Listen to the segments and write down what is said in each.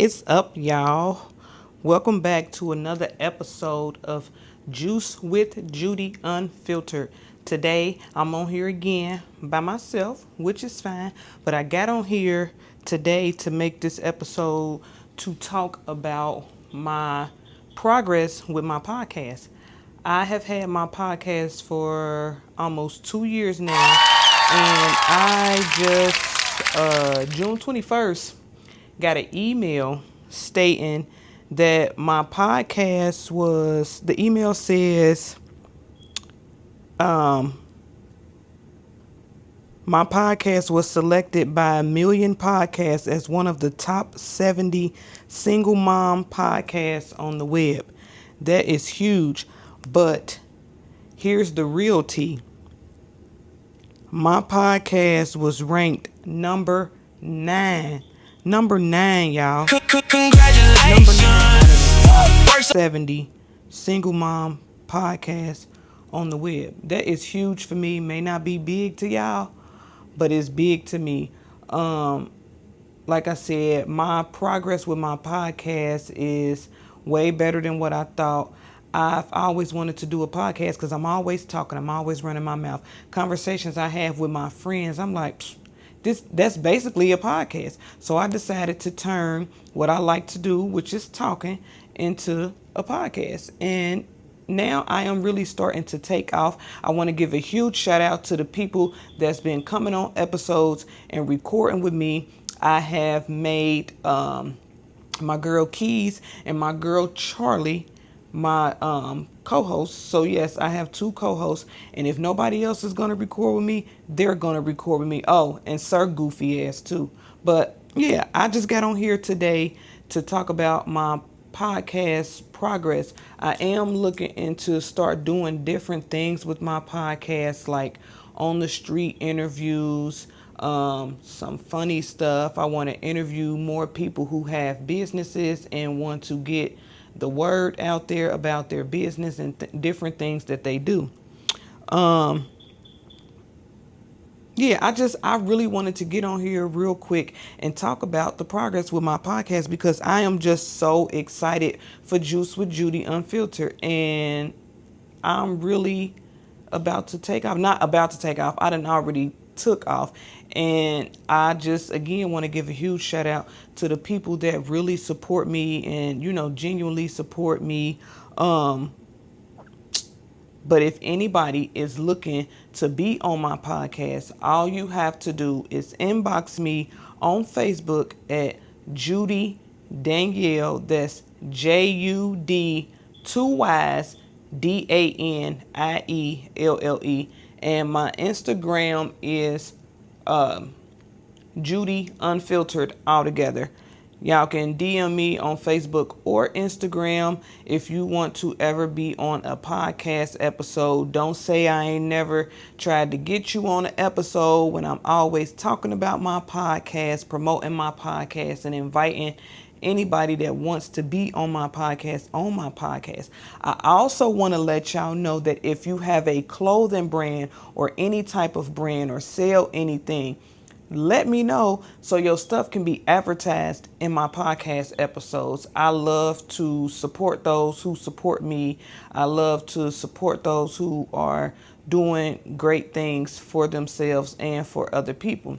is up, y'all? Welcome back to another episode of Juice with Judy Unfiltered. Today, I'm on here again by myself, which is fine, but I got on here today to make this episode to talk about my progress with my podcast. I have had my podcast for almost 2 years now, and I just, June 21st, got an email stating that the email says, my podcast was selected by a million podcasts as one of the top 70 single mom podcasts on the web. That is huge, but here's the real tea. My podcast was ranked number 9. Number 9, y'all. Number 9 out of the top 70 single mom podcasts on the web. That is huge for me. May not be big to y'all, but it's big to me. Like I said, my progress with my podcast is way better than what I thought. I've always wanted to do a podcast because I'm always talking. I'm always running my mouth. Conversations I have with my friends, I'm like, that's basically a podcast. So I decided to turn what I like to do, which is talking, into a podcast. And now I am really starting to take off. I want to give a huge shout out to the people that's been coming on episodes and recording with me. I have made my girl Keys and my girl Charlie my co-hosts. So yes, I have 2 co-hosts, and if nobody else is going to record with me, they're going to record with me. Oh, and Sir Goofy ass too. But yeah, I just got on here today to talk about my podcast progress. I am looking into start doing different things with my podcast, like on the street interviews, some funny stuff. I want to interview more people who have businesses and want to get the word out there about their business and different things that they do. Yeah, I really wanted to get on here real quick and talk about the progress with my podcast because I am just so excited for Juice with Judy Unfiltered, and I'm really about to take off. Not about to take off. I done already took off. And I just, again, want to give a huge shout out to the people that really support me and, genuinely support me. But if anybody is looking to be on my podcast, all you have to do is inbox me on Facebook at Judy Danielle. That's JUD 2 Y's DANIELLE. And my Instagram is Judy Unfiltered altogether. Y'all can DM me on Facebook or Instagram if you want to ever be on a podcast episode. Don't say I ain't never tried to get you on an episode when I'm always talking about my podcast, promoting my podcast, and inviting anybody that wants to be on my podcast on my podcast. I also want to let y'all know that if you have a clothing brand or any type of brand or sell anything, let me know so your stuff can be advertised in my podcast episodes. I love to support those who support me. I love to support those who are doing great things for themselves and for other people.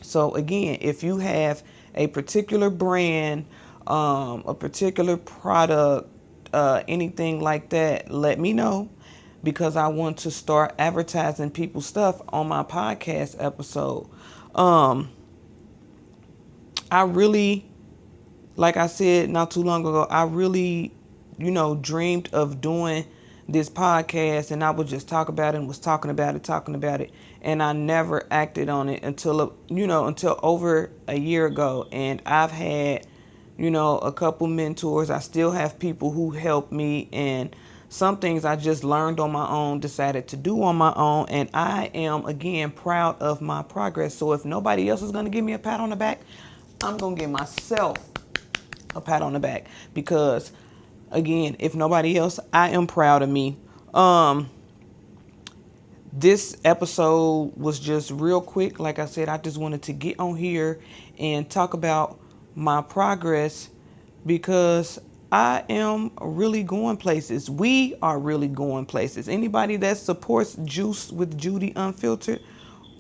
So again, if you have a particular brand, a particular product, anything like that, let me know, because I want to start advertising people's stuff on my podcast episode. I really, like I said not too long ago, I really, dreamed of doing this podcast, and I would just talk about it and was talking about it. And I never acted on it until over a year ago. And I've had, a couple mentors. I still have people who help me, and some things I just learned on my own, decided to do on my own, and I am, again, proud of my progress. So if nobody else is going to give me a pat on the back, I'm going to give myself a pat on the back because, again, if nobody else, I am proud of me. This episode was just real quick. Like I said, I just wanted to get on here and talk about my progress because I am really going places. We are really going places. Anybody that supports Juice with Judy Unfiltered,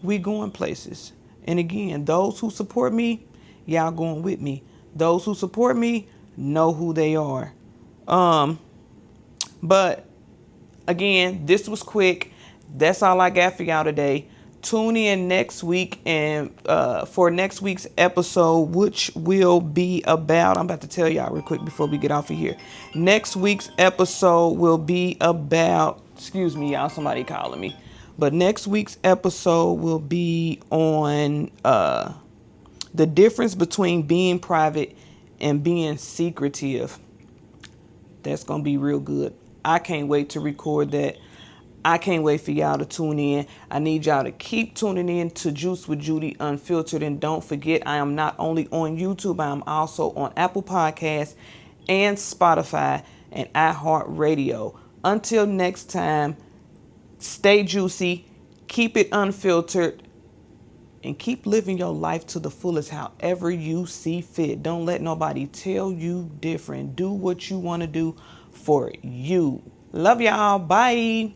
we going places. And again, those who support me, y'all going with me. Those who support me know who they are. But again, this was quick. That's all I got for y'all today. Tune in next week and for next week's episode, which will be about, I'm about to tell y'all real quick before we get off of here. Next week's episode will be about, excuse me, y'all, somebody calling me. But next week's episode will be on the difference between being private and being secretive. That's going to be real good. I can't wait to record that. I can't wait for y'all to tune in. I need y'all to keep tuning in to Juice with Judy Unfiltered. And don't forget, I am not only on YouTube, I am also on Apple Podcasts and Spotify and iHeartRadio. Until next time, stay juicy, keep it unfiltered, and keep living your life to the fullest however you see fit. Don't let nobody tell you different. Do what you want to do for you. Love y'all. Bye.